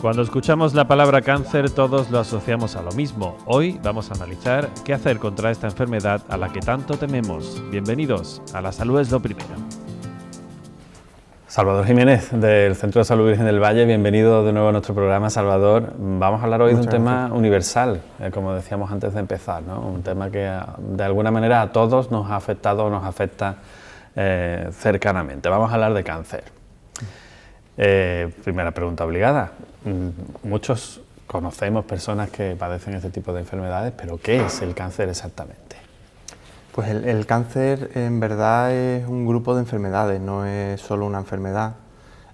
Cuando escuchamos la palabra cáncer, todos lo asociamos a lo mismo. Hoy vamos a analizar qué hacer contra esta enfermedad a la que tanto tememos. Bienvenidos a La Salud es lo Primero. Salvador Jiménez, del Centro de Salud Virgen del Valle, bienvenido de nuevo a nuestro programa, Salvador. Vamos a hablar hoy de un tema universal, como decíamos antes de empezar, ¿no? Un tema que de alguna manera a todos nos ha afectado o nos afecta cercanamente. Vamos a hablar de cáncer. Primera pregunta obligada. Muchos conocemos personas que padecen este tipo de enfermedades, pero ¿qué es el cáncer exactamente? Pues el cáncer en verdad es un grupo de enfermedades, no es solo una enfermedad.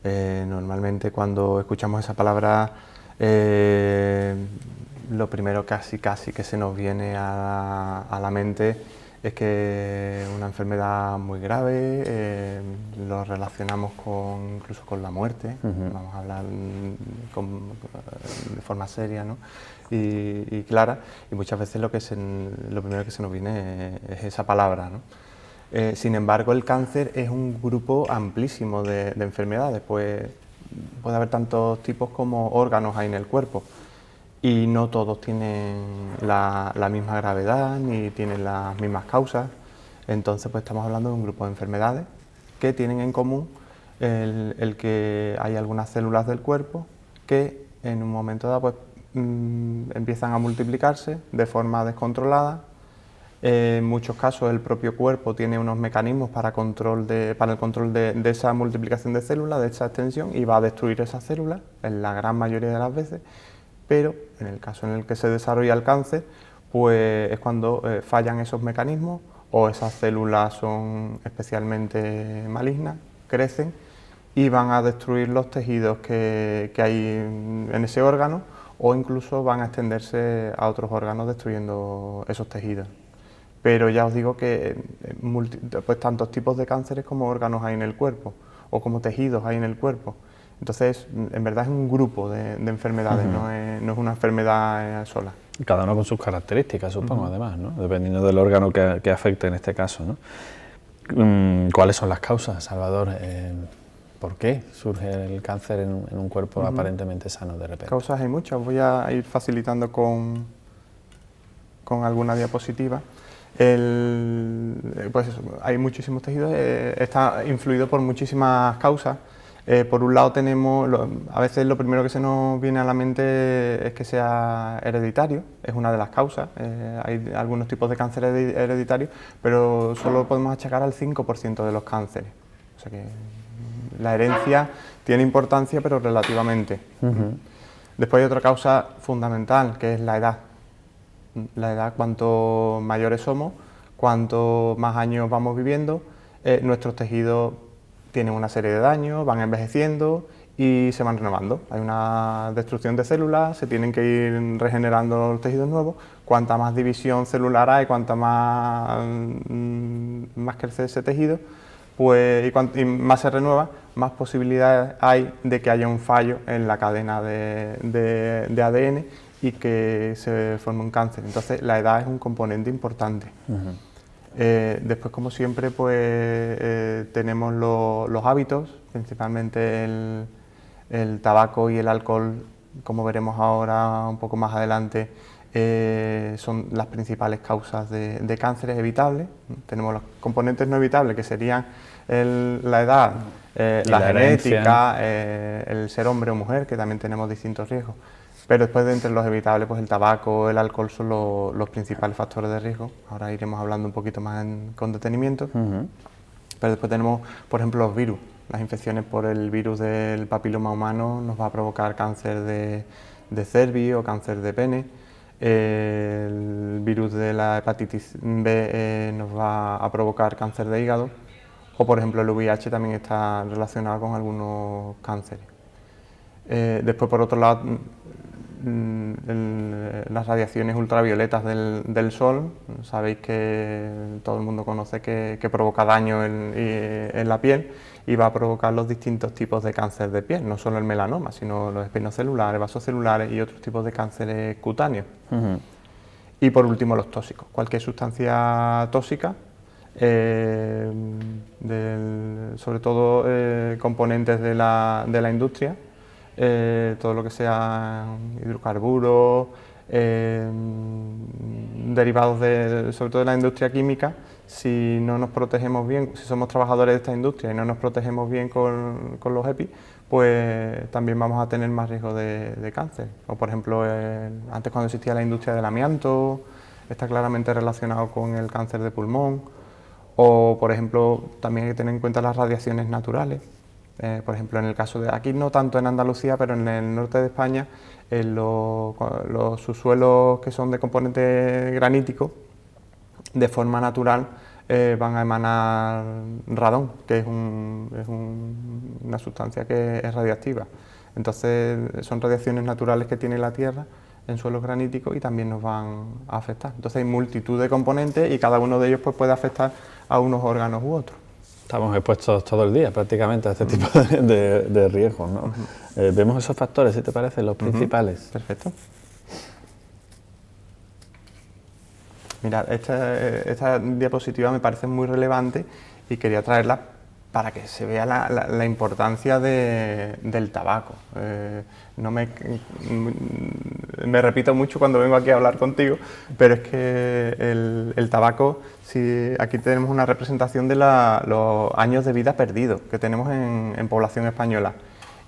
Normalmente cuando escuchamos esa palabra, lo primero casi que se nos viene a la mente es que es una enfermedad muy grave, lo relacionamos incluso con la muerte, vamos a hablar de forma seria, ¿no? y clara, y muchas veces lo primero que se nos viene es esa palabra, ¿no? Sin embargo, el cáncer es un grupo amplísimo de enfermedades, pues puede haber tantos tipos como órganos hay en el cuerpo, y no todos tienen la misma gravedad ni tienen las mismas causas. Entonces pues estamos hablando de un grupo de enfermedades que tienen en común el que hay algunas células del cuerpo que en un momento dado pues, empiezan a multiplicarse de forma descontrolada. En muchos casos el propio cuerpo tiene unos mecanismos para el control de esa multiplicación de células, de esa extensión, y va a destruir esas células en la gran mayoría de las veces. Pero en el caso en el que se desarrolla el cáncer, pues es cuando fallan esos mecanismos o esas células son especialmente malignas, crecen y van a destruir los tejidos que hay en ese órgano, o incluso van a extenderse a otros órganos destruyendo esos tejidos. Pero ya os digo que pues tantos tipos de cánceres como órganos hay en el cuerpo o como tejidos hay en el cuerpo. Entonces, en verdad es un grupo de enfermedades, no es una enfermedad sola. Cada uno con sus características, supongo, además, ¿no? Dependiendo del órgano que afecte en este caso, ¿no? ¿Cuáles son las causas, Salvador? ¿Por qué surge el cáncer en un cuerpo aparentemente sano de repente? Causas hay muchas, voy a ir facilitando con alguna diapositiva. Pues hay muchísimos tejidos, está influido por muchísimas causas. Por un lado tenemos, a veces lo primero que se nos viene a la mente es que sea hereditario, es una de las causas. Hay algunos tipos de cáncer hereditarios, pero solo podemos achacar al 5% de los cánceres. O sea que la herencia tiene importancia, pero relativamente. Después hay otra causa fundamental, que es la edad. La edad, cuanto mayores somos, cuanto más años vamos viviendo, nuestros tejidos tienen una serie de daños, van envejeciendo y se van renovando. Hay una destrucción de células, se tienen que ir regenerando los tejidos nuevos. Cuanta más división celular hay, cuanta más crece ese tejido, pues, y más se renueva, más posibilidades hay de que haya un fallo en la cadena de ADN y que se forme un cáncer. Entonces la edad es un componente importante. Después, como siempre, pues tenemos los hábitos, principalmente el tabaco y el alcohol, como veremos ahora un poco más adelante, son las principales causas de cánceres evitables. Tenemos los componentes no evitables, que serían la edad, la genética, el ser hombre o mujer, que también tenemos distintos riesgos. Pero después, de entre los evitables, pues el tabaco, el alcohol son los principales factores de riesgo. Ahora iremos hablando un poquito más con detenimiento. Pero después tenemos, por ejemplo, los virus. Las infecciones por el virus del papiloma humano nos va a provocar cáncer de cervix o cáncer de pene. El virus de la hepatitis B nos va a provocar cáncer de hígado. O, por ejemplo, el VIH también está relacionado con algunos cánceres. Después, por otro lado, las radiaciones ultravioletas del sol, sabéis que todo el mundo conoce que provoca daño en la piel y va a provocar los distintos tipos de cáncer de piel, no solo el melanoma, sino los espinocelulares, vasocelulares y otros tipos de cánceres cutáneos. Y por último, los tóxicos, cualquier sustancia tóxica, sobre todo componentes de la industria, todo lo que sea hidrocarburos, derivados sobre todo de la industria química. Si no nos protegemos bien, si somos trabajadores de esta industria y no nos protegemos bien con los EPI, pues también vamos a tener más riesgo de cáncer. O por ejemplo, antes cuando existía la industria del amianto, está claramente relacionado con el cáncer de pulmón. O por ejemplo, también hay que tener en cuenta las radiaciones naturales. Por ejemplo, en el caso de aquí, no tanto en Andalucía, pero en el norte de España, en los subsuelos que son de componente granítico, de forma natural van a emanar radón, que es una sustancia que es radiactiva. Entonces son radiaciones naturales que tiene la Tierra en suelos graníticos y también nos van a afectar. Entonces hay multitud de componentes y cada uno de ellos pues, puede afectar a unos órganos u otros. Estamos expuestos todo el día prácticamente a este tipo de riesgos, ¿no? Vemos esos factores, si te parece, los principales. Perfecto. Mira, esta diapositiva me parece muy relevante y quería traerla para que se vea la importancia del tabaco. Me repito mucho cuando vengo aquí a hablar contigo, pero es que el tabaco, aquí tenemos una representación de los años de vida perdidos que tenemos en población española.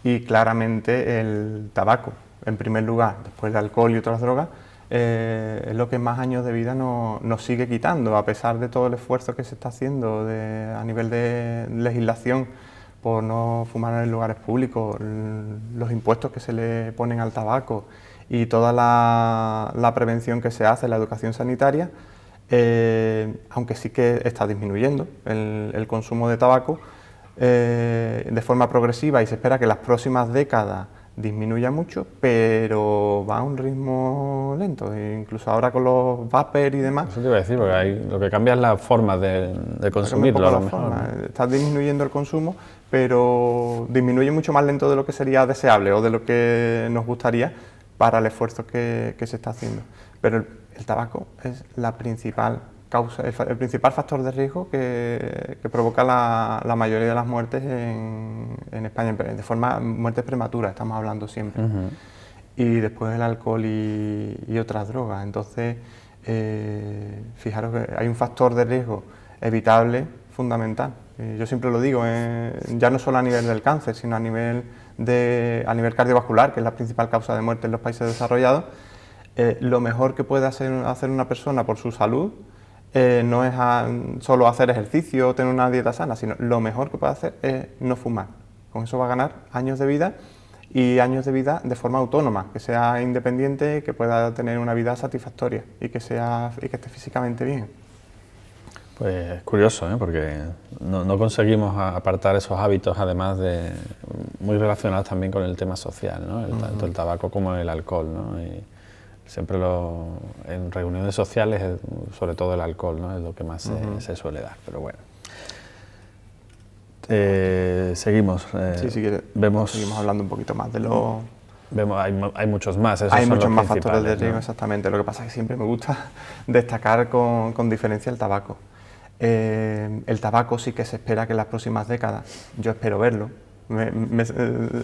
Y claramente el tabaco, en primer lugar, después el alcohol y otras drogas, es lo que más años de vida nos sigue quitando, a pesar de todo el esfuerzo que se está haciendo a nivel de legislación por no fumar en lugares públicos, los impuestos que se le ponen al tabaco y toda la prevención que se hace, la educación sanitaria, aunque sí que está disminuyendo el consumo de tabaco de forma progresiva y se espera que en las próximas décadas disminuya mucho, pero va a un ritmo lento, incluso ahora con los vapers y demás. Eso te iba a decir, porque lo que cambia es la forma de consumirlo a lo mejor. Está disminuyendo el consumo, pero disminuye mucho más lento de lo que sería deseable o de lo que nos gustaría para el esfuerzo que se está haciendo. Pero el tabaco es la principal causa, el principal factor de riesgo que provoca la mayoría de las muertes en España, de forma muertes prematuras, estamos hablando siempre. Y después el alcohol y otras drogas. Entonces, fijaros que hay un factor de riesgo evitable fundamental. Yo siempre lo digo, ya no solo a nivel del cáncer, sino a nivel cardiovascular, que es la principal causa de muerte en los países desarrollados. Lo mejor que puede hacer una persona por su salud no es solo hacer ejercicio o tener una dieta sana, sino lo mejor que puede hacer es no fumar. Con eso va a ganar años de vida y años de vida de forma autónoma, que sea independiente, que pueda tener una vida satisfactoria y que esté físicamente bien. Pues es curioso, porque no conseguimos apartar esos hábitos, además muy relacionados también con el tema social, ¿no? Tanto el tabaco como el alcohol, ¿no? Y siempre en reuniones sociales, sobre todo el alcohol, ¿no? Es lo que más se suele dar, pero bueno. Seguimos. Sí, si quieres, seguimos hablando un poquito más de lo... Hay muchos más. Hay muchos más factores de riesgo, ¿no? Exactamente. Lo que pasa es que siempre me gusta destacar con diferencia el tabaco. El tabaco sí que se espera que en las próximas décadas, yo espero verlo,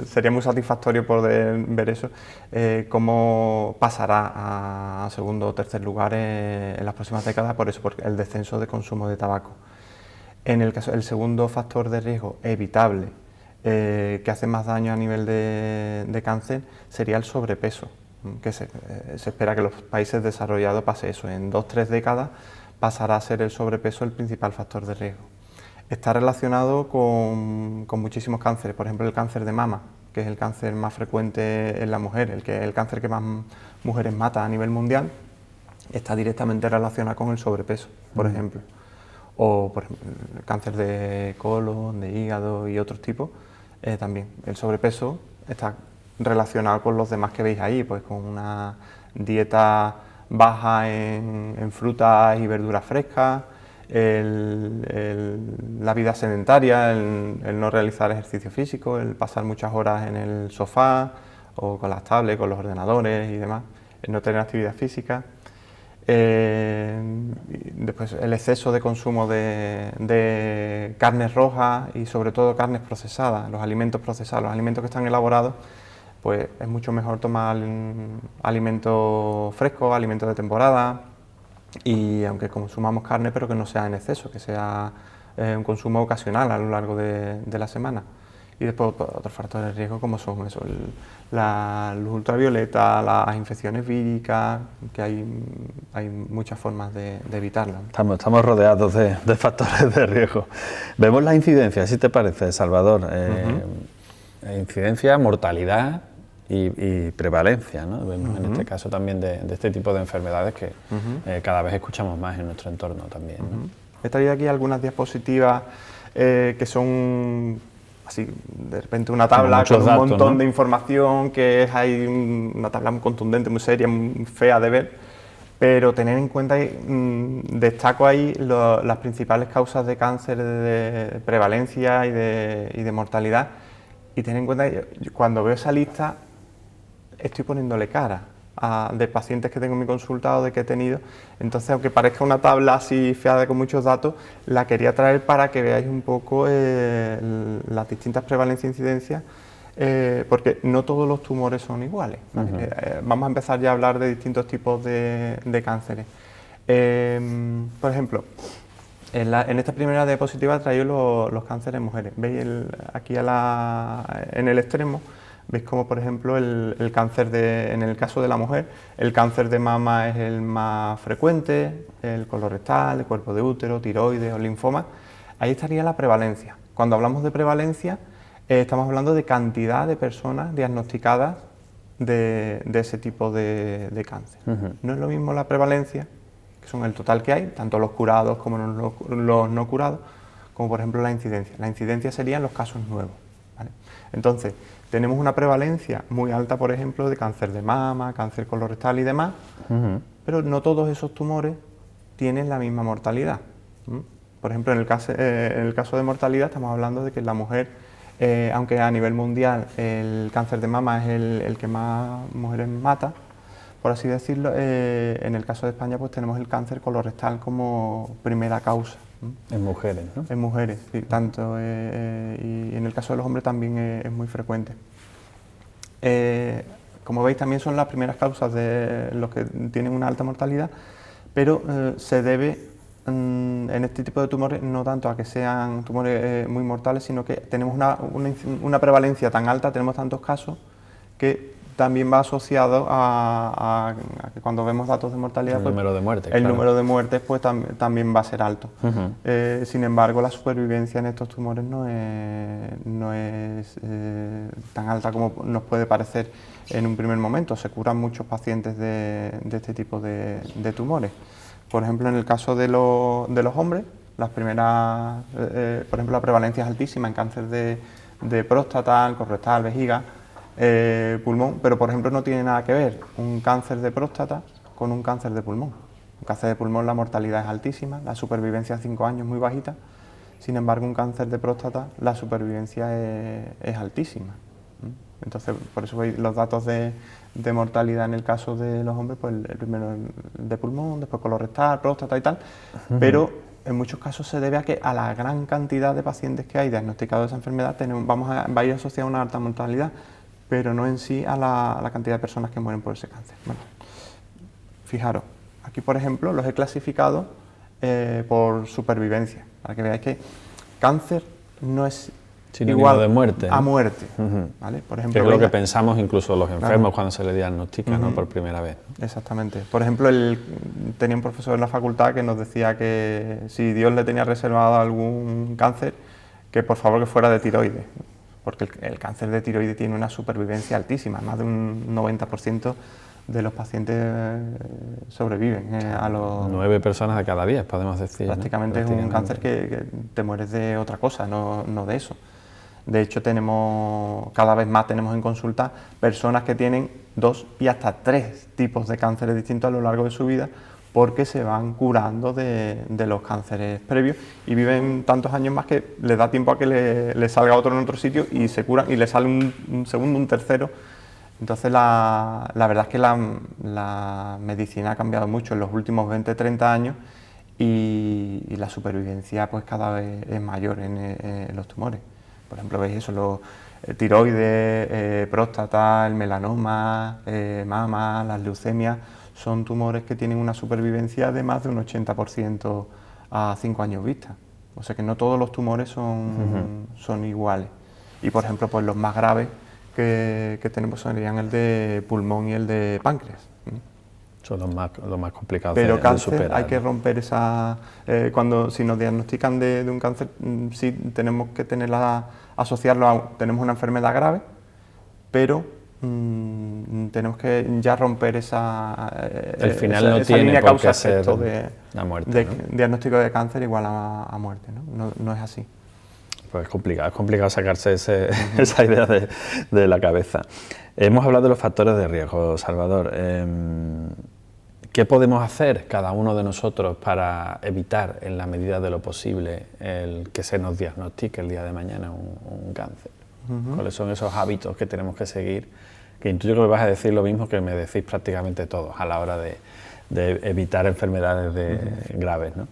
sería muy satisfactorio poder ver eso, cómo pasará a segundo o tercer lugar en las próximas décadas, por el descenso de consumo de tabaco. En el caso, el segundo factor de riesgo evitable que hace más daño a nivel de cáncer sería el sobrepeso, que se espera que en los países desarrollados pase eso, en 2-3 décadas pasará a ser el sobrepeso el principal factor de riesgo. Está relacionado con muchísimos cánceres, por ejemplo el cáncer de mama, que es el cáncer más frecuente en la mujer, el cáncer que más mujeres mata a nivel mundial, está directamente relacionado con el sobrepeso, por ejemplo. O por ejemplo, el cáncer de colon, de hígado y otros tipos, también. El sobrepeso está relacionado con los demás que veis ahí, pues con una dieta baja en frutas y verduras frescas, la vida sedentaria, el no realizar ejercicio físico, el pasar muchas horas en el sofá o con las tablets, con los ordenadores y demás, el no tener actividad física. Después el exceso de consumo de carnes rojas y sobre todo carnes procesadas, los alimentos procesados, los alimentos que están elaborados pues es mucho mejor tomar alimentos frescos, alimentos de temporada, y aunque consumamos carne, pero que no sea en exceso, que sea un consumo ocasional a lo largo de la semana. Y después otros factores de riesgo como son eso, la luz ultravioleta, las infecciones víricas, que hay muchas formas de evitarlas. Estamos rodeados de factores de riesgo. Vemos la incidencia, ¿sí te parece, Salvador? Incidencia, mortalidad y prevalencia, ¿no? Vemos en este caso también de este tipo de enfermedades que cada vez escuchamos más en nuestro entorno también, ¿no? He traído aquí algunas diapositivas que son así, de repente una tabla con un montón, ¿no?, de información, que es ahí una tabla muy contundente, muy seria, muy fea de ver, pero tener en cuenta, destaco ahí las principales causas de cáncer, de prevalencia y de mortalidad, y tener en cuenta, cuando veo esa lista, estoy poniéndole cara de pacientes que tengo en mi consulta o de que he tenido. Entonces, aunque parezca una tabla así fea con muchos datos, la quería traer para que veáis un poco las distintas prevalencias e incidencias, porque no todos los tumores son iguales, ¿vale? Vamos a empezar ya a hablar de distintos tipos de cánceres. Por ejemplo, en esta primera diapositiva he traído los cánceres en mujeres. ¿Veis aquí en el extremo? Veis como, por ejemplo, el cáncer en el caso de la mujer, el cáncer de mama es el más frecuente, el colorectal, el cuerpo de útero, tiroides o linfoma. Ahí estaría la prevalencia. Cuando hablamos de prevalencia, estamos hablando de cantidad de personas diagnosticadas de ese tipo de cáncer. No es lo mismo la prevalencia, que son el total que hay, tanto los curados como los no curados, como por ejemplo la incidencia. La incidencia serían los casos nuevos, ¿vale? Entonces, tenemos una prevalencia muy alta, por ejemplo, de cáncer de mama, cáncer colorectal y demás, pero no todos esos tumores tienen la misma mortalidad. Por ejemplo, en el caso de mortalidad estamos hablando de que la mujer, aunque a nivel mundial el cáncer de mama es el que más mujeres mata, por así decirlo, en el caso de España pues tenemos el cáncer colorectal como primera causa. En mujeres, ¿no? En mujeres, sí, tanto, y en el caso de los hombres también es muy frecuente. Como veis, también son las primeras causas de los que tienen una alta mortalidad, pero se debe en este tipo de tumores no tanto a que sean tumores muy mortales, sino que tenemos una prevalencia tan alta, tenemos tantos casos, que también va asociado a que cuando vemos datos de mortalidad, el número de muertes, el número de muertes pues también va a ser alto. Sin embargo, la supervivencia en estos tumores no es tan alta como nos puede parecer en un primer momento. Se curan muchos pacientes de este tipo de tumores. Por ejemplo, en el caso de los hombres, las primeras, por ejemplo, la prevalencia es altísima en cáncer de próstata, colorectal, vejiga, pulmón, pero por ejemplo no tiene nada que ver un cáncer de próstata con un cáncer de pulmón. Un cáncer de pulmón, la mortalidad es altísima, la supervivencia a 5 años es muy bajita. Sin embargo, un cáncer de próstata, la supervivencia es altísima. Entonces, por eso veis los datos de mortalidad en el caso de los hombres, pues el primero de pulmón, después colorectal, próstata y tal, pero en muchos casos se debe a la gran cantidad de pacientes que hay diagnosticados de esa enfermedad, va a ir asociada a una alta mortalidad, pero no en sí a la cantidad de personas que mueren por ese cáncer. Bueno, fijaros, aquí por ejemplo los he clasificado por supervivencia, para que veáis que cáncer no es igual de muerte, a muerte, ¿vale? Por ejemplo, que es lo que pensamos incluso los enfermos cuando se les diagnostica, ¿no?, por primera vez. Exactamente. Por ejemplo, tenía un profesor en la facultad que nos decía que si Dios le tenía reservado algún cáncer, que por favor que fuera de tiroides, porque el cáncer de tiroides tiene una supervivencia altísima, más de un 90% de los pacientes sobreviven a los... 9 personas de cada 10, podemos decir. Prácticamente, ¿no? Es un cáncer que te mueres de otra cosa, no de eso. De hecho, cada vez más tenemos en consulta personas que tienen 2 y hasta 3 tipos de cánceres distintos a lo largo de su vida, porque se van curando de los cánceres previos y viven tantos años más que les da tiempo a que le salga otro en otro sitio y se curan y le sale un segundo, un tercero. Entonces la verdad es que la medicina ha cambiado mucho en los últimos 20-30 años y la supervivencia pues cada vez es mayor en los tumores. Por ejemplo, veis eso, tiroides, próstata, el melanoma, mama, las leucemias, son tumores que tienen una supervivencia de más de un 80% a 5 años vista. O sea que no todos los tumores son iguales. Y por ejemplo, pues los más graves que tenemos serían el de pulmón y el de páncreas. Son los más complicados Pero de cáncer, superar. hay que romper esa... si nos diagnostican de un cáncer, sí tenemos que asociarlo a... Tenemos una enfermedad grave, pero tenemos que ya romper esa línea causa-efecto la muerte, de ¿no? diagnóstico de cáncer igual a muerte, ¿no? No es así. Pues es complicado sacarse esa idea de la cabeza. Hemos hablado de los factores de riesgo, Salvador. ¿Qué podemos hacer cada uno de nosotros para evitar, en la medida de lo posible, el que se nos diagnostique el día de mañana un cáncer? ¿Cuáles son esos hábitos que tenemos que seguir? Que intuyo que me vas a decir lo mismo que me decís prácticamente todos a la hora de evitar enfermedades graves, ¿no?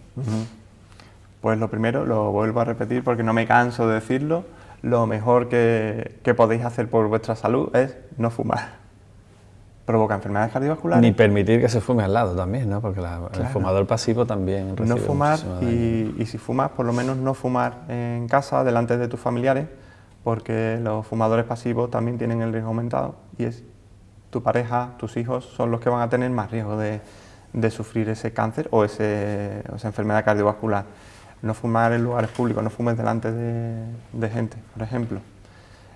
Pues lo primero, lo vuelvo a repetir porque no me canso de decirlo, lo mejor que podéis hacer por vuestra salud es no fumar. Provoca enfermedades cardiovasculares. Ni permitir que se fume al lado también, ¿no? Porque el fumador pasivo también recibe no fumar y si fumas, por lo menos no fumar en casa, delante de tus familiares, porque los fumadores pasivos también tienen el riesgo aumentado y es tu pareja, tus hijos son los que van a tener más riesgo de sufrir ese cáncer o esa enfermedad cardiovascular. No fumar en lugares públicos, no fumes delante de gente, por ejemplo.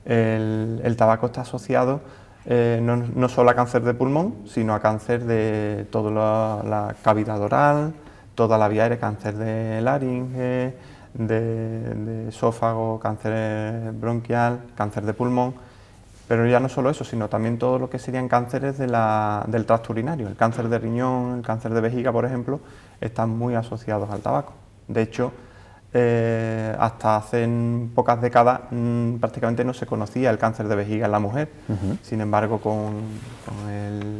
El tabaco está asociado no solo a cáncer de pulmón, sino a cáncer de toda la cavidad oral, toda la vía aérea, cáncer de laringe, de esófago, cáncer bronquial, cáncer de pulmón. Pero ya no solo eso, sino también todo lo que serían cánceres del tracto urinario. El cáncer de riñón, el cáncer de vejiga, por ejemplo, están muy asociados al tabaco. De hecho, hasta hace pocas décadas prácticamente no se conocía el cáncer de vejiga en la mujer. Sin embargo, con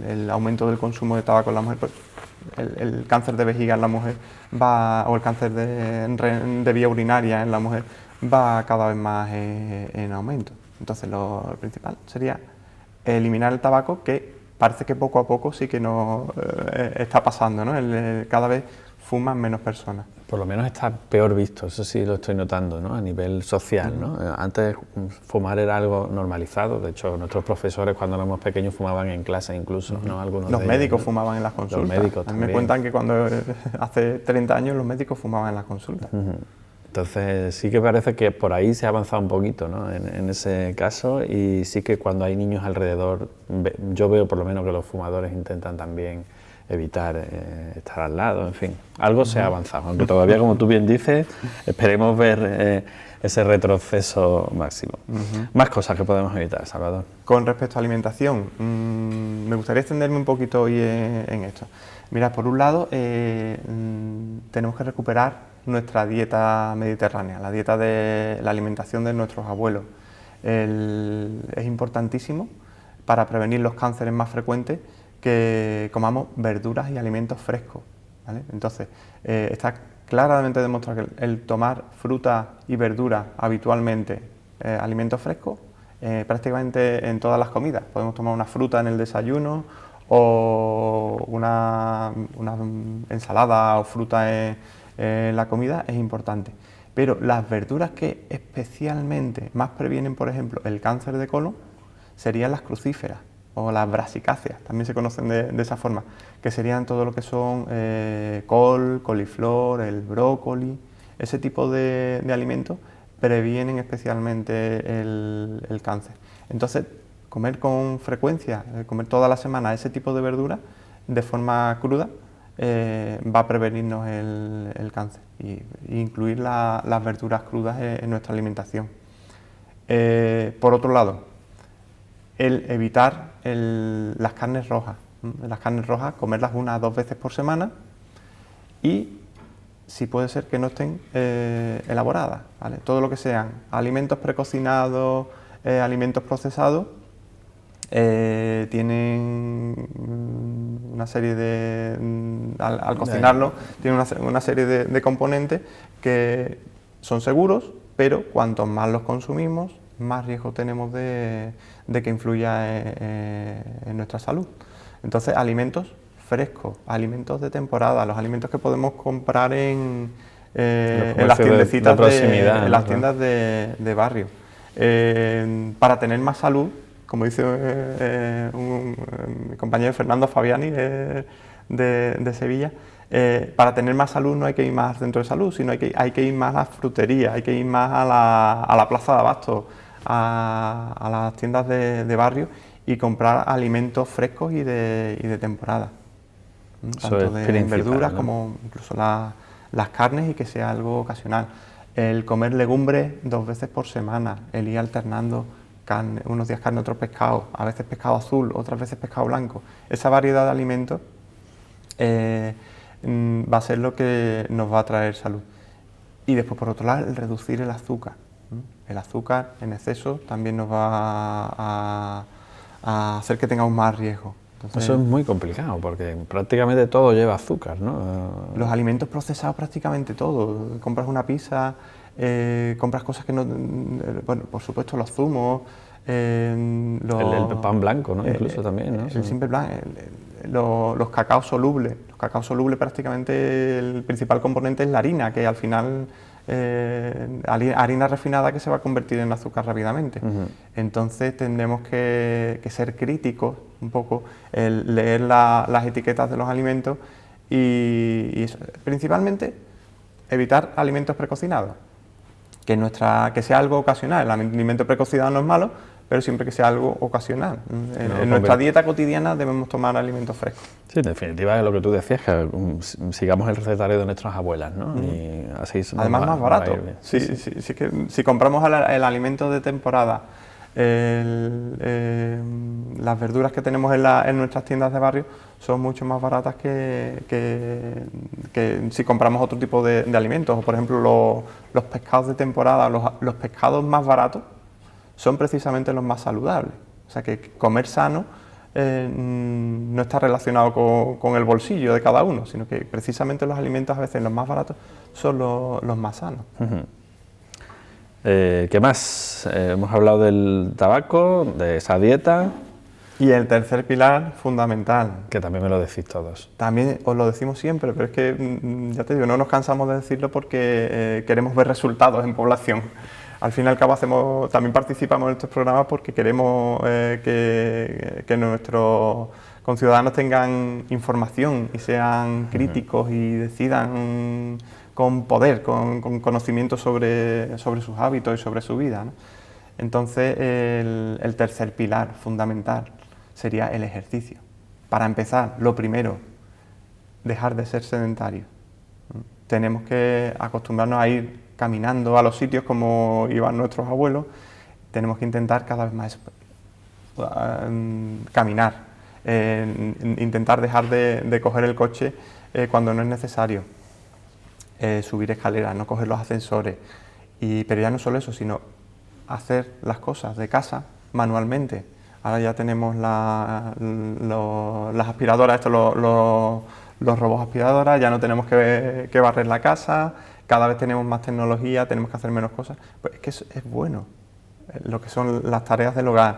el aumento del consumo de tabaco en la mujer, pues, el cáncer de vejiga en la mujer o el cáncer de vía urinaria en la mujer va cada vez más en aumento. Entonces, lo principal sería eliminar el tabaco, que parece que poco a poco sí que nos está pasando, ¿no? Cada vez fuman menos personas. Por lo menos está peor visto, eso sí lo estoy notando, ¿no? A nivel social, ¿no? Antes fumar era algo normalizado, de hecho nuestros profesores cuando éramos pequeños fumaban en clase incluso, ¿no? Algunos los de médicos ellos, ¿no? fumaban en las consultas. Los médicos a mí me cuentan que cuando hace 30 años los médicos fumaban en las consultas. Entonces sí que parece que por ahí se ha avanzado un poquito, ¿no? en ese caso, y sí que cuando hay niños alrededor, yo veo por lo menos que los fumadores intentan también evitar estar al lado, en fin, algo se ha avanzado, aunque todavía, como tú bien dices, esperemos ver ese retroceso máximo. Más cosas que podemos evitar, Salvador. Con respecto a alimentación, me gustaría extenderme un poquito hoy en esto. Mira, por un lado, tenemos que recuperar nuestra dieta mediterránea, la dieta de la alimentación de nuestros abuelos. Es importantísimo para prevenir los cánceres más frecuentes que comamos verduras y alimentos frescos, ¿vale? Entonces, está claramente demostrado que el tomar fruta y verdura habitualmente, alimentos frescos, prácticamente en todas las comidas. Podemos tomar una fruta en el desayuno o una ensalada o fruta en la comida, es importante. Pero las verduras que especialmente más previenen, por ejemplo, el cáncer de colon, serían las crucíferas o las brasicáceas, también se conocen de esa forma, que serían todo lo que son col, coliflor, el brócoli, ese tipo de alimentos previenen especialmente el cáncer. Entonces, comer con frecuencia, comer toda la semana ese tipo de verduras de forma cruda va a prevenirnos el cáncer y incluir las verduras crudas en nuestra alimentación. Por otro lado, el evitar las carnes rojas. Las carnes rojas, comerlas 1 o 2 veces por semana y si puede ser que no estén elaboradas, ¿vale? Todo lo que sean alimentos precocinados, alimentos procesados, tienen una serie al cocinarlo, tienen una serie de componentes que son seguros, pero cuanto más los consumimos, más riesgo tenemos de que influya en nuestra salud. Entonces, alimentos frescos, alimentos de temporada, los alimentos que podemos comprar en las tiendecitas de proximidad, ¿no? en las tiendas de barrio. Para tener más salud, como dice mi compañero Fernando Fabiani de Sevilla, para tener más salud no hay que ir más al centro de salud, sino hay que ir más a la frutería, hay que ir más a la plaza de abastos, a las tiendas de barrio y comprar alimentos frescos y de temporada, tanto de verduras, ¿no?, como incluso las carnes, y que sea algo ocasional. El comer legumbres 2 veces por semana, el ir alternando carne, unos días carne, otros pescado, a veces pescado azul, otras veces pescado blanco. Esa variedad de alimentos va a ser lo que nos va a traer salud. Y después, por otro lado, el reducir el azúcar. El azúcar en exceso también nos va a hacer que tengamos más riesgo. Entonces, eso es muy complicado porque prácticamente todo lleva azúcar, ¿no? Los alimentos procesados, prácticamente todo. Compras una pizza, compras cosas que no... Bueno, por supuesto los zumos, el pan blanco, ¿no? Incluso también, ¿no? El simple pan, los cacaos solubles. Los cacaos solubles, prácticamente el principal componente es la harina, que al final... harina refinada que se va a convertir en azúcar rápidamente. Entonces tendremos que ser críticos un poco, leer las etiquetas de los alimentos y eso, principalmente evitar alimentos precocinados, que sea algo ocasional. El alimento precocinado no es malo, pero siempre que sea algo ocasional. En nuestra dieta cotidiana debemos tomar alimentos frescos. Sí, en definitiva es lo que tú decías, que sigamos el recetario de nuestras abuelas, ¿no? Y así además más barato. Si compramos el alimento de temporada, las verduras que tenemos en nuestras tiendas de barrio son mucho más baratas que si compramos otro tipo de alimentos. O por ejemplo los pescados de temporada, los pescados más baratos son precisamente los más saludables. O sea que comer sano no está relacionado con el bolsillo de cada uno, sino que precisamente los alimentos a veces los más baratos son los más sanos. ¿Qué más? Hemos hablado del tabaco, de esa dieta. Y el tercer pilar fundamental. Que también me lo decís todos. También os lo decimos siempre, pero es que, ya te digo, no nos cansamos de decirlo porque queremos ver resultados en población. Al fin y al cabo también participamos en estos programas porque queremos que nuestros conciudadanos tengan información y sean críticos y decidan con poder, con conocimiento sobre sus hábitos y sobre su vida, ¿no? Entonces, el tercer pilar fundamental sería el ejercicio. Para empezar, lo primero, dejar de ser sedentarios. Tenemos que acostumbrarnos a ir caminando a los sitios como iban nuestros abuelos. Tenemos que intentar cada vez más caminar, intentar dejar de coger el coche cuando no es necesario, subir escaleras, no coger los ascensores, pero ya no solo eso, sino hacer las cosas de casa manualmente. Ahora ya tenemos las aspiradoras, los robots aspiradoras, ya no tenemos que barrer la casa, cada vez tenemos más tecnología, tenemos que hacer menos cosas. Pues es que es bueno, lo que son las tareas del hogar,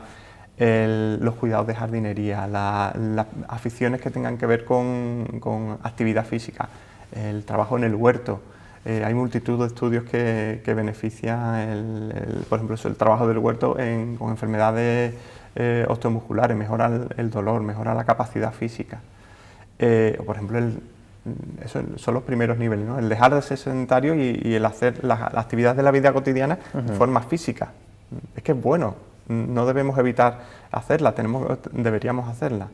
los cuidados de jardinería, las aficiones que tengan que ver con actividad física, el trabajo en el huerto. Hay multitud de estudios que benefician, por ejemplo, el trabajo del huerto con enfermedades osteomusculares, mejora el dolor, mejora la capacidad física. O por ejemplo, esos son los primeros niveles, ¿no? El dejar de ser sedentario y el hacer las actividades de la vida cotidiana de forma física. Es que es bueno, no debemos evitar hacerla, deberíamos hacerla.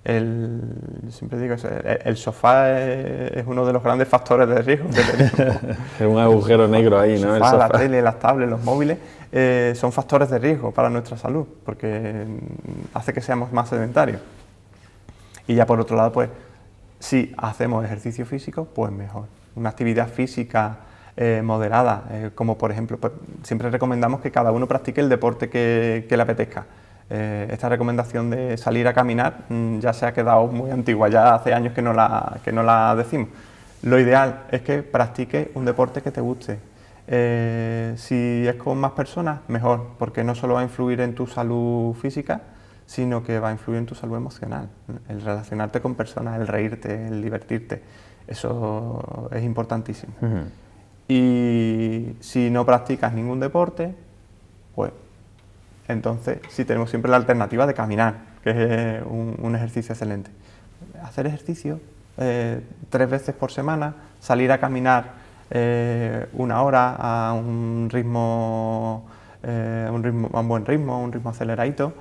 Siempre digo eso, el sofá es uno de los grandes factores de riesgo que tenemos. Es un agujero negro ahí, ¿no? El sofá, la tele, las tablets, los móviles son factores de riesgo para nuestra salud porque hace que seamos más sedentarios. Y ya por otro lado, pues, si hacemos ejercicio físico, pues mejor. Una actividad física moderada, como por ejemplo, pues, siempre recomendamos que cada uno practique el deporte que le apetezca. Esta recomendación de salir a caminar ya se ha quedado muy antigua, ya hace años que no la decimos. Lo ideal es que practiques un deporte que te guste. Si es con más personas, mejor, porque no solo va a influir en tu salud física, sino que va a influir en tu salud emocional. El relacionarte con personas, el reírte, el divertirte, eso es importantísimo. Y si no practicas ningún deporte, pues entonces sí tenemos siempre la alternativa de caminar, que es un ejercicio excelente. Hacer ejercicio 3 veces por semana, salir a caminar 1 hora a un buen ritmo, un ritmo aceleradito,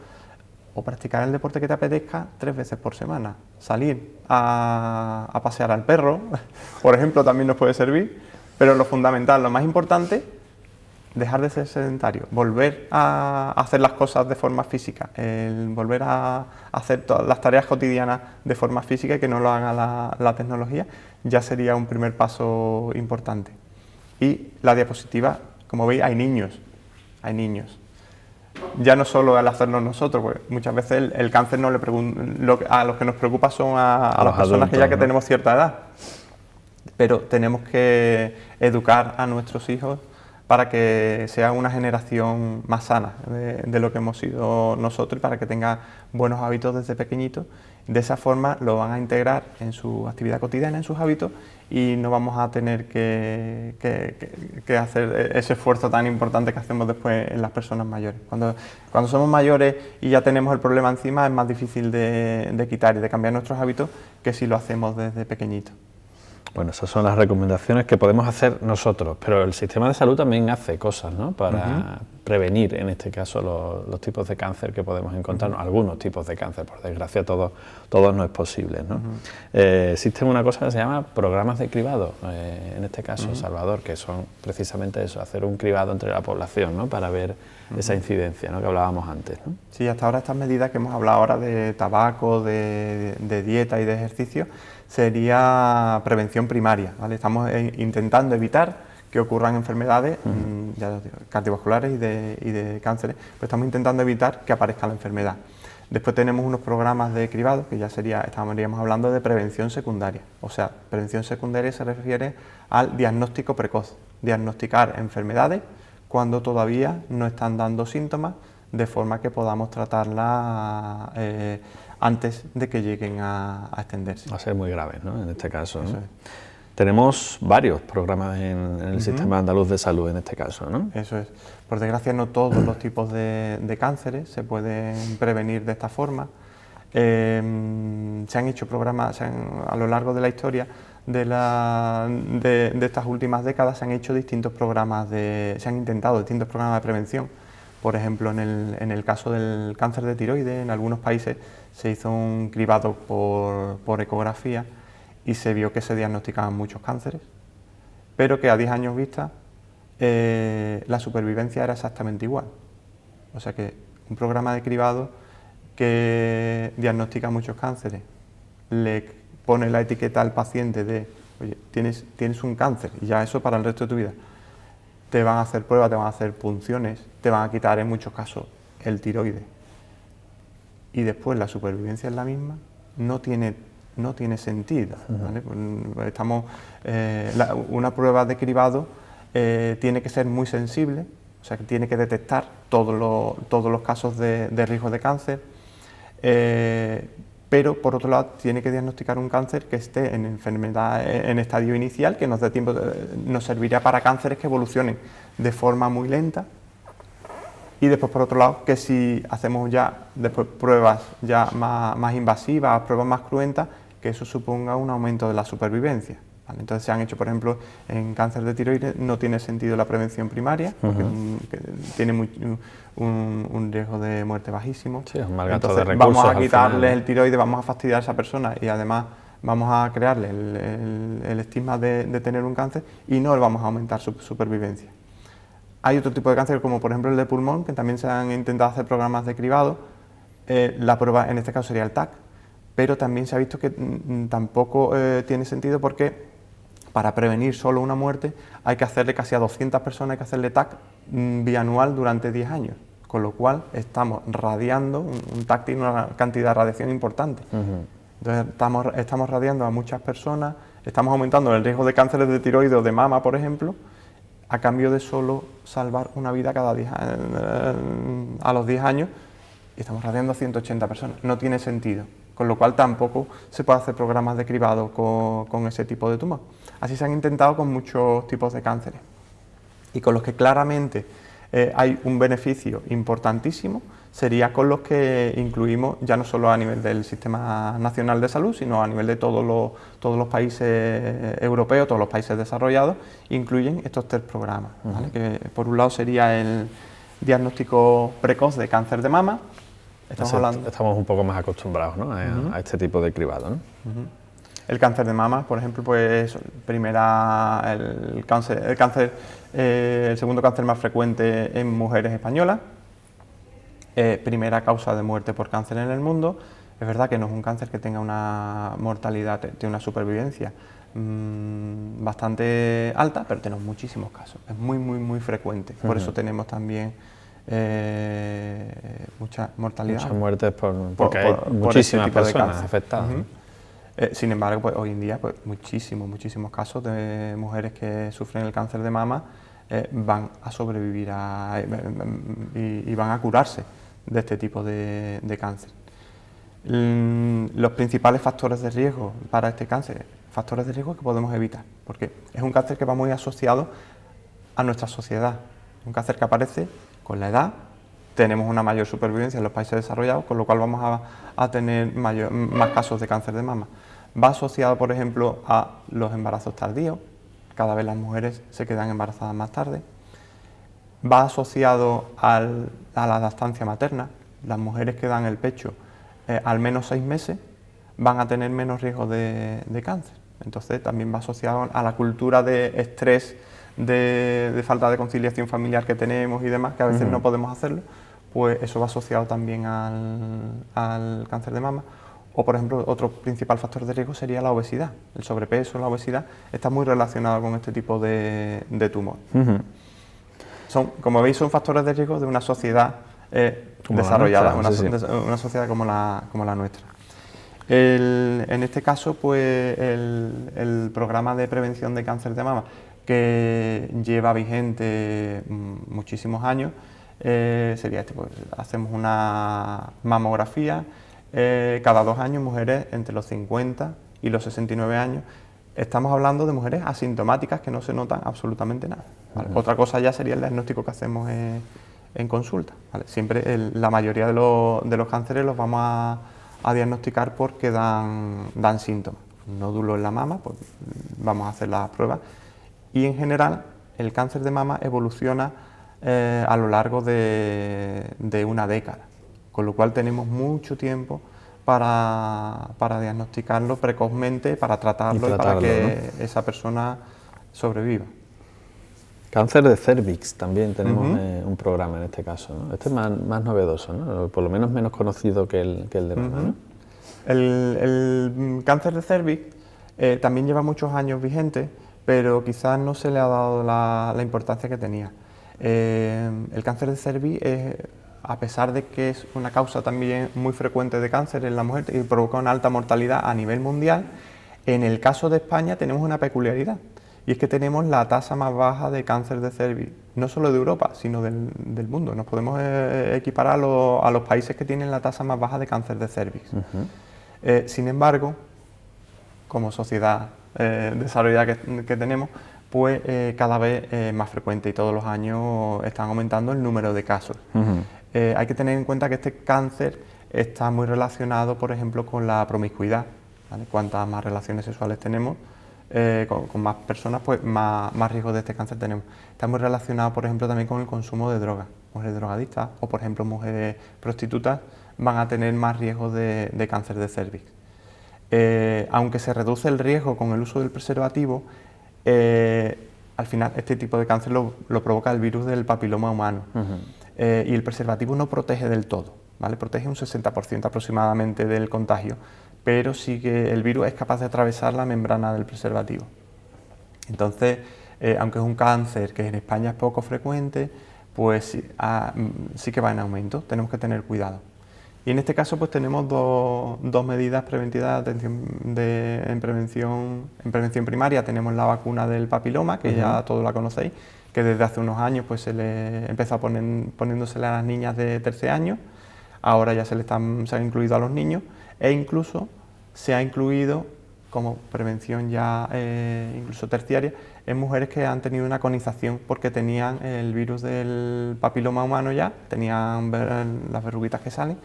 o practicar el deporte que te apetezca 3 veces por semana. Salir a pasear al perro, por ejemplo, también nos puede servir, pero lo fundamental, lo más importante, dejar de ser sedentario, volver a hacer las cosas de forma física, volver a hacer todas las tareas cotidianas de forma física y que no lo haga la tecnología, ya sería un primer paso importante. Y la diapositiva, como veis, hay niños. Ya no solo al hacerlo nosotros, porque muchas veces el cáncer no le a los que nos preocupa son a las personas adultos, que ya que tenemos cierta edad. Pero tenemos que educar a nuestros hijos para que sea una generación más sana de lo que hemos sido nosotros y para que tenga buenos hábitos desde pequeñitos. De esa forma lo van a integrar en su actividad cotidiana, en sus hábitos, y no vamos a tener que hacer ese esfuerzo tan importante que hacemos después en las personas mayores. Cuando somos mayores y ya tenemos el problema encima, es más difícil de quitar y de cambiar nuestros hábitos que si lo hacemos desde pequeñitos. Bueno, esas son las recomendaciones que podemos hacer nosotros, pero el sistema de salud también hace cosas, ¿no?, para prevenir, en este caso, los tipos de cáncer que podemos encontrar, algunos tipos de cáncer, por desgracia todos no es posible, ¿no? Existe una cosa que se llama programas de cribado, en este caso, Salvador, que son precisamente eso, hacer un cribado entre la población, ¿no?, para ver esa incidencia, ¿no?, que hablábamos antes, ¿no? Sí, hasta ahora estas medidas que hemos hablado ahora de tabaco, de dieta y de ejercicio, sería prevención primaria, ¿vale? Estamos intentando evitar que ocurran enfermedades cardiovasculares y de cánceres, pero estamos intentando evitar que aparezca la enfermedad. Después tenemos unos programas de cribado, que ya estaríamos hablando de prevención secundaria. O sea, prevención secundaria se refiere al diagnóstico precoz, diagnosticar enfermedades cuando todavía no están dando síntomas, de forma que podamos tratarla antes de que lleguen a extenderse. Va a ser muy grave, ¿no?, en este caso, ¿no? Tenemos varios programas en el Sistema Andaluz de Salud, en este caso, ¿no? Eso es. Por desgracia, no todos los tipos de cánceres se pueden prevenir de esta forma. Se han hecho programas, a lo largo de la historia de estas últimas décadas, se han hecho distintos programas se han intentado distintos programas de prevención. Por ejemplo, en el caso del cáncer de tiroides, en algunos países se hizo un cribado por ecografía y se vio que se diagnosticaban muchos cánceres, pero que a 10 años vista la supervivencia era exactamente igual. O sea que un programa de cribado que diagnostica muchos cánceres, le pone la etiqueta al paciente de, oye, tienes un cáncer, y ya eso para el resto de tu vida. Te van a hacer pruebas, te van a hacer punciones, te van a quitar en muchos casos el tiroides. Y después la supervivencia es la misma, no tiene sentido, ¿vale? Una prueba de cribado tiene que ser muy sensible, o sea que tiene que detectar todos los casos de riesgo de cáncer, pero por otro lado tiene que diagnosticar un cáncer que esté en enfermedad en estadio inicial, que nos dé tiempo, nos serviría para cánceres que evolucionen de forma muy lenta. Y después, por otro lado, que si hacemos ya después pruebas ya más invasivas, pruebas más cruentas, que eso suponga un aumento de la supervivencia, ¿vale? Entonces se han hecho, por ejemplo, en cáncer de tiroides no tiene sentido la prevención primaria, porque tiene un riesgo de muerte bajísimo. Sí, es un mal gasto Entonces, de recursos. vamos a quitarle el tiroides, vamos a fastidiar a esa persona y además vamos a crearle el estigma de tener un cáncer y no le vamos a aumentar su supervivencia. Hay otro tipo de cáncer, como por ejemplo el de pulmón, que también se han intentado hacer programas de cribado. La prueba en este caso sería el TAC, pero también se ha visto que tampoco tiene sentido, porque para prevenir solo una muerte hay que hacerle casi a 200 personas, hay que hacerle TAC bianual durante 10 años, con lo cual estamos radiando, un TAC tiene una cantidad de radiación importante. Entonces estamos radiando a muchas personas, estamos aumentando el riesgo de cánceres de tiroides o de mama, por ejemplo, a cambio de solo salvar una vida a los 10 años, y estamos radiando a 180 personas. No tiene sentido, con lo cual tampoco se puede hacer programas de cribado con ese tipo de tumor. Así se han intentado con muchos tipos de cánceres, y con los que claramente hay un beneficio importantísimo, sería con los que incluimos ya no solo a nivel del Sistema Nacional de Salud, sino a nivel de todos los países europeos, todos los países desarrollados, incluyen estos 3 programas, ¿vale? Que por un lado sería el diagnóstico precoz de cáncer de mama. Estamos un poco más acostumbrados, ¿no? a este tipo de cribado, ¿no? El cáncer de mama, por ejemplo, pues el segundo cáncer más frecuente en mujeres españolas, primera causa de muerte por cáncer en el mundo. Es verdad que no es un cáncer que tenga una mortalidad, tiene una supervivencia bastante alta, pero tenemos muchísimos casos, es muy, muy, muy frecuente. Por eso tenemos también mucha mortalidad. Muchas muertes porque hay muchísimas personas afectadas. Sin embargo, pues, hoy en día pues, muchísimos casos de mujeres que sufren el cáncer de mama van a sobrevivir y van a curarse de este tipo de cáncer. Los principales factores de riesgo para este cáncer, factores de riesgo que podemos evitar, porque es un cáncer que va muy asociado a nuestra sociedad, un cáncer que aparece con la edad. Tenemos una mayor supervivencia en los países desarrollados, con lo cual vamos a tener más casos de cáncer de mama. Va asociado, por ejemplo, a los embarazos tardíos, cada vez las mujeres se quedan embarazadas más tarde. Va asociado a la lactancia materna, las mujeres que dan el pecho al menos 6 meses van a tener menos riesgo de cáncer. Entonces también va asociado a la cultura de estrés, de falta de conciliación familiar que tenemos y demás, que a veces no podemos hacerlo, pues eso va asociado también al cáncer de mama. O, por ejemplo, otro principal factor de riesgo sería la obesidad. El sobrepeso, la obesidad, está muy relacionado con este tipo de tumor. Como veis, son factores de riesgo de una sociedad desarrollada, una sociedad como la nuestra. En este caso, pues, el programa de prevención de cáncer de mama, que lleva vigente muchísimos años, sería este, pues, hacemos una mamografía cada 2 años, mujeres entre los 50 y los 69 años. Estamos hablando de mujeres asintomáticas que no se notan absolutamente nada, ¿vale? Otra cosa ya sería el diagnóstico que hacemos en consulta, ¿vale? Siempre la mayoría de los cánceres los vamos a diagnosticar porque dan síntomas. Un nódulo en la mama, pues vamos a hacer las pruebas, y en general el cáncer de mama evoluciona a lo largo de una década, con lo cual tenemos mucho tiempo para diagnosticarlo precozmente, para tratarlo y para que esa persona sobreviva. Cáncer de cérvix, también tenemos un programa en este caso, ¿no? Este es más novedoso, ¿no? Por lo menos menos conocido que el de mama, ¿no? El cáncer de cérvix también lleva muchos años vigente, pero quizás no se le ha dado la importancia que tenía. El cáncer de cérvix, a pesar de que es una causa también muy frecuente de cáncer en la mujer y provoca una alta mortalidad a nivel mundial, en el caso de España tenemos una peculiaridad, y es que tenemos la tasa más baja de cáncer de cérvix, no solo de Europa, sino del mundo. Nos podemos equiparar a los países que tienen la tasa más baja de cáncer de cérvix. Sin embargo, como sociedad desarrollada que tenemos, pues cada vez más frecuente, y todos los años están aumentando el número de casos. Hay que tener en cuenta que este cáncer está muy relacionado, por ejemplo, con la promiscuidad, ¿vale? Cuantas más relaciones sexuales tenemos con más personas, pues más riesgo de este cáncer tenemos. Está muy relacionado, por ejemplo, también con el consumo de drogas. Mujeres drogadictas o, por ejemplo, mujeres prostitutas van a tener más riesgo de cáncer de cérvix. Aunque se reduce el riesgo con el uso del preservativo, al final este tipo de cáncer lo provoca el virus del papiloma humano. Y el preservativo no protege del todo, ¿vale? Protege un 60% aproximadamente del contagio, pero sí que el virus es capaz de atravesar la membrana del preservativo. Entonces, aunque es un cáncer que en España es poco frecuente, pues sí que va en aumento, tenemos que tener cuidado. Y en este caso pues tenemos dos medidas preventivas de atención en prevención primaria. Tenemos la vacuna del papiloma, que ya todos la conocéis, que desde hace unos años pues se le empezó poniéndosele a las niñas de tercer año, ahora ya se ha incluido a los niños e incluso se ha incluido como prevención ya incluso terciaria en mujeres que han tenido una conización porque tenían el virus del papiloma humano ya, tenían las verruguitas que salen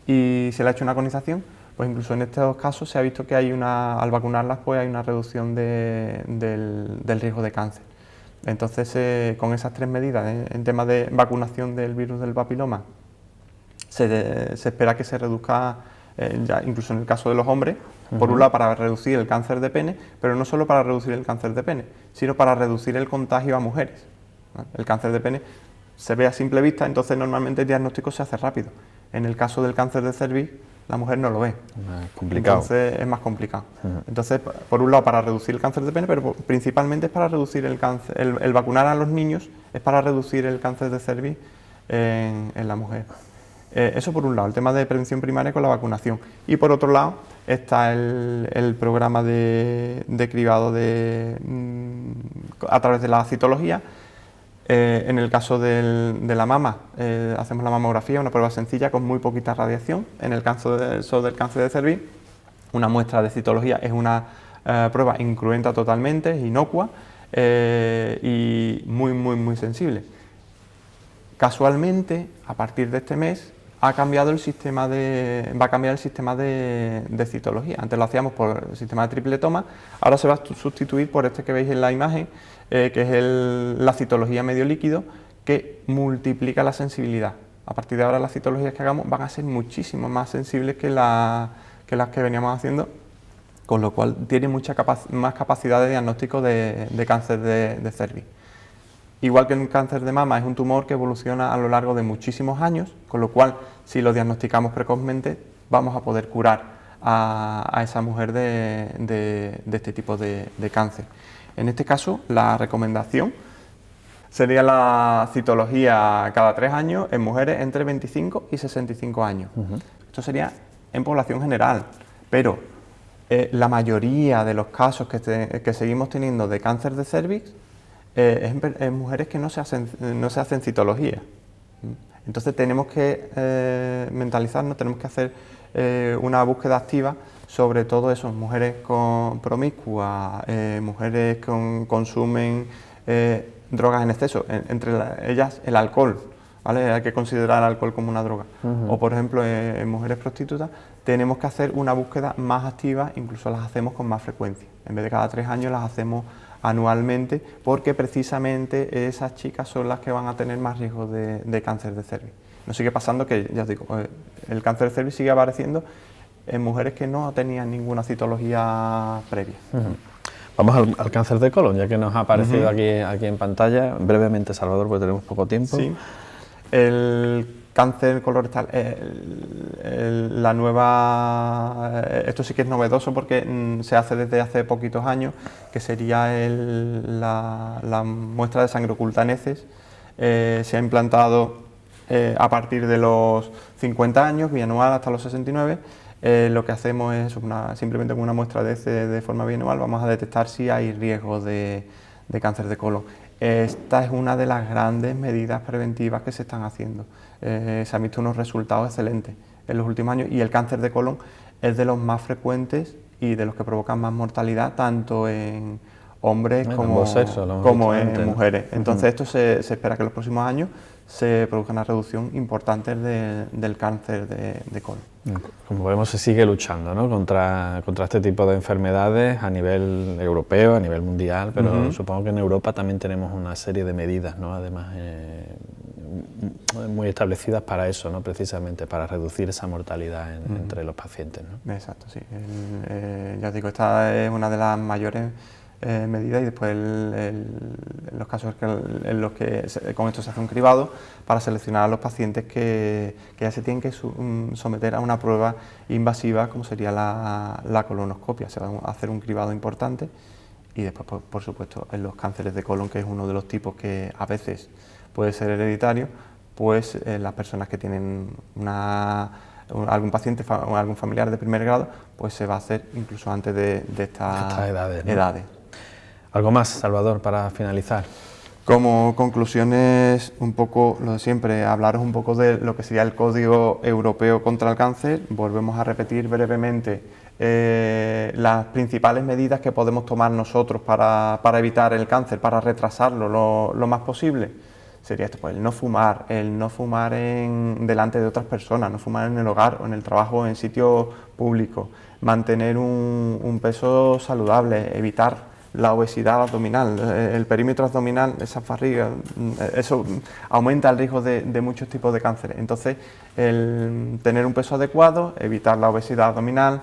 y se le ha hecho una conización, pues incluso en estos casos se ha visto que hay al vacunarlas pues hay una reducción del riesgo de cáncer. Entonces con esas 3 medidas en tema de vacunación del virus del papiloma se espera que se reduzca ya incluso en el caso de los hombres, por un lado para reducir el cáncer de pene, pero no solo para reducir el cáncer de pene, sino para reducir el contagio a mujeres. El cáncer de pene se ve a simple vista, entonces normalmente el diagnóstico se hace rápido. En el caso del cáncer de cervix, la mujer no lo ve. Más complicado. Entonces es más complicado. Entonces, por un lado para reducir el cáncer de pene, pero principalmente es para reducir el cáncer. El vacunar a los niños es para reducir el cáncer de cervix en la mujer. Eso por un lado, el tema de prevención primaria con la vacunación. Y por otro lado está el programa de cribado a través de la citología. En el caso de la mama, hacemos la mamografía, una prueba sencilla con muy poquita radiación. En el caso del cáncer de cervix, una muestra de citología es una prueba incruenta totalmente, es inocua y muy sensible. Casualmente, a partir de este mes, va a cambiar el sistema de citología. Antes lo hacíamos por el sistema de triple toma, ahora se va a sustituir por este que veis en la imagen, que es la citología medio líquido, que multiplica la sensibilidad. A partir de ahora las citologías que hagamos van a ser muchísimo más sensibles que las que veníamos haciendo, con lo cual tiene más capacidad de diagnóstico de cáncer de cervix. Igual que el cáncer de mama es un tumor que evoluciona a lo largo de muchísimos años, con lo cual si lo diagnosticamos precozmente vamos a poder curar a esa mujer de este tipo de cáncer. En este caso la recomendación sería la citología cada 3 años en mujeres entre 25 y 65 años. Esto sería en población general, pero la mayoría de los casos que seguimos teniendo de cáncer de cervix es en mujeres que no se hacen citología. Entonces tenemos que mentalizarnos, tenemos que hacer una búsqueda activa sobre todo eso, mujeres promiscuas, mujeres que consumen drogas en exceso, entre ellas el alcohol, ¿vale? Hay que considerar el alcohol como una droga. O por ejemplo en mujeres prostitutas tenemos que hacer una búsqueda más activa, incluso las hacemos con más frecuencia. En vez de cada 3 años las hacemos anualmente, porque precisamente esas chicas son las que van a tener más riesgo de cáncer de cervix. Nos sigue pasando que, ya os digo, el cáncer de cervix sigue apareciendo en mujeres que no tenían ninguna citología previa. Vamos al cáncer de colon, ya que nos ha aparecido aquí en pantalla. Brevemente, Salvador, porque tenemos poco tiempo. Sí. El cáncer colorectal, esto sí que es novedoso porque se hace desde hace poquitos años, que sería la muestra de sangre oculta en heces. Se ha implantado a partir de los 50 años, bianual hasta los 69. Lo que hacemos es simplemente con una muestra de heces de forma bianual vamos a detectar si hay riesgo de cáncer de colon. Esta es una de las grandes medidas preventivas que se están haciendo. Se han visto unos resultados excelentes en los últimos años y el cáncer de colon es de los más frecuentes y de los que provocan más mortalidad tanto en hombres como en mujeres. Entonces esto se espera que en los próximos años se produzca una reducción importante del cáncer de colon. Como vemos, se sigue luchando, ¿no?, contra este tipo de enfermedades a nivel europeo, a nivel mundial, pero supongo que en Europa también tenemos una serie de medidas, ¿no?, además muy establecidas para eso, ¿no?, precisamente para reducir esa mortalidad entre los pacientes, ¿no? Exacto, sí. Ya os digo, esta es una de las mayores medidas y después los casos en los que con esto se hace un cribado para seleccionar a los pacientes que ya se tienen que someter a una prueba invasiva como sería la colonoscopia. Se va a hacer un cribado importante y después por supuesto en los cánceres de colon, que es uno de los tipos que a veces puede ser hereditario, pues las personas que tienen algún paciente o algún familiar de primer grado, pues se va a hacer incluso antes de estas edades, ¿no? ¿Algo más, Salvador, para finalizar? Como conclusiones, un poco lo de siempre, hablaros un poco de lo que sería el Código Europeo contra el Cáncer. Volvemos a repetir brevemente las principales medidas que podemos tomar nosotros para evitar el cáncer, para retrasarlo lo más posible. Sería esto, pues el no fumar delante de otras personas, no fumar en el hogar o en el trabajo o en sitios públicos, mantener un peso saludable, evitar la obesidad abdominal, el perímetro abdominal, esas barrigas, eso aumenta el riesgo de muchos tipos de cáncer. Entonces, el tener un peso adecuado, evitar la obesidad abdominal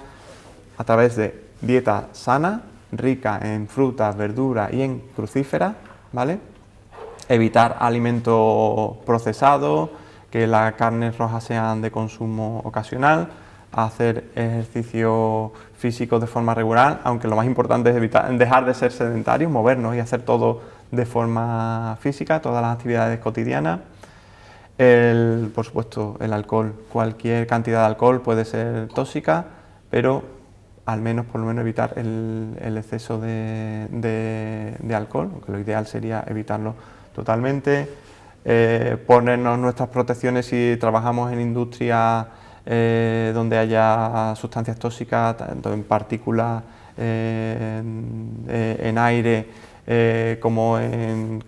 a través de dieta sana, rica en frutas, verduras y en crucíferas, ¿vale? Evitar alimentos procesados, que las carnes rojas sean de consumo ocasional, hacer ejercicio físico de forma regular, aunque lo más importante es dejar de ser sedentarios, movernos y hacer todo de forma física, todas las actividades cotidianas. Por supuesto, el alcohol, cualquier cantidad de alcohol puede ser tóxica, pero al menos, por lo menos, evitar el exceso de alcohol, aunque lo ideal sería evitarlo totalmente. Ponernos nuestras protecciones si trabajamos en industria donde haya sustancias tóxicas, tanto en partículas, en aire, como en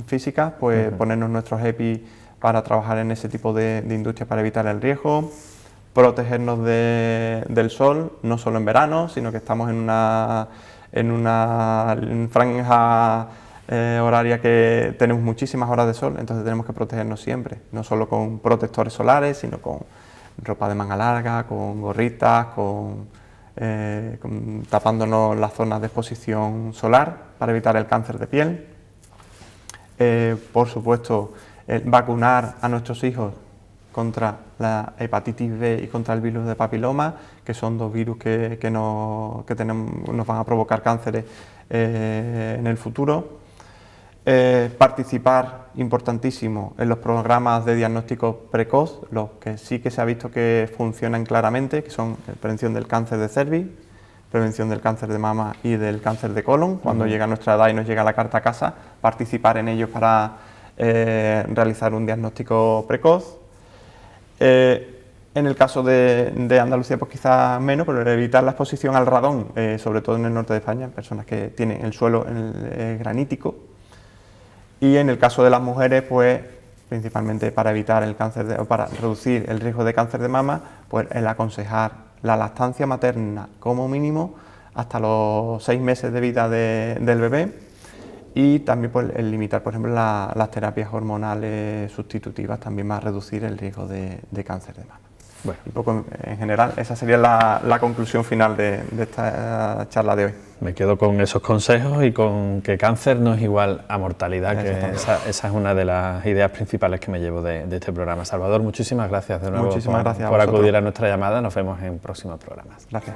física, pues ponernos nuestros EPI para trabajar en ese tipo de industrias para evitar el riesgo. Protegernos del sol, no solo en verano, sino que estamos en una franja horaria que tenemos muchísimas horas de sol, entonces tenemos que protegernos siempre, no solo con protectores solares, sino con ropa de manga larga, con gorritas, tapándonos las zonas de exposición solar para evitar el cáncer de piel. Por supuesto, vacunar a nuestros hijos contra la hepatitis B y contra el virus de papiloma, que son dos virus que nos van a provocar cánceres en el futuro. Participar, importantísimo, en los programas de diagnóstico precoz, los que sí que se ha visto que funcionan claramente, que son prevención del cáncer de cervix, prevención del cáncer de mama y del cáncer de colon. Cuando llega nuestra edad y nos llega la carta a casa, participar en ellos para realizar un diagnóstico precoz. En el caso de Andalucía, pues quizás menos, pero evitar la exposición al radón, sobre todo en el norte de España, personas que tienen el suelo granítico. Y en el caso de las mujeres, pues principalmente para evitar el cáncer o para reducir el riesgo de cáncer de mama, pues el aconsejar la lactancia materna como mínimo hasta los 6 meses de vida del bebé, y también pues el limitar, por ejemplo, las terapias hormonales sustitutivas también va a reducir el riesgo de cáncer de mama. Bueno, un poco en general, esa sería la conclusión final de esta charla de hoy. Me quedo con esos consejos y con que cáncer no es igual a mortalidad, que esa es una de las ideas principales que me llevo de este programa. Salvador, muchísimas gracias de nuevo por acudir a nuestra llamada. Nos vemos en próximos programas. Gracias.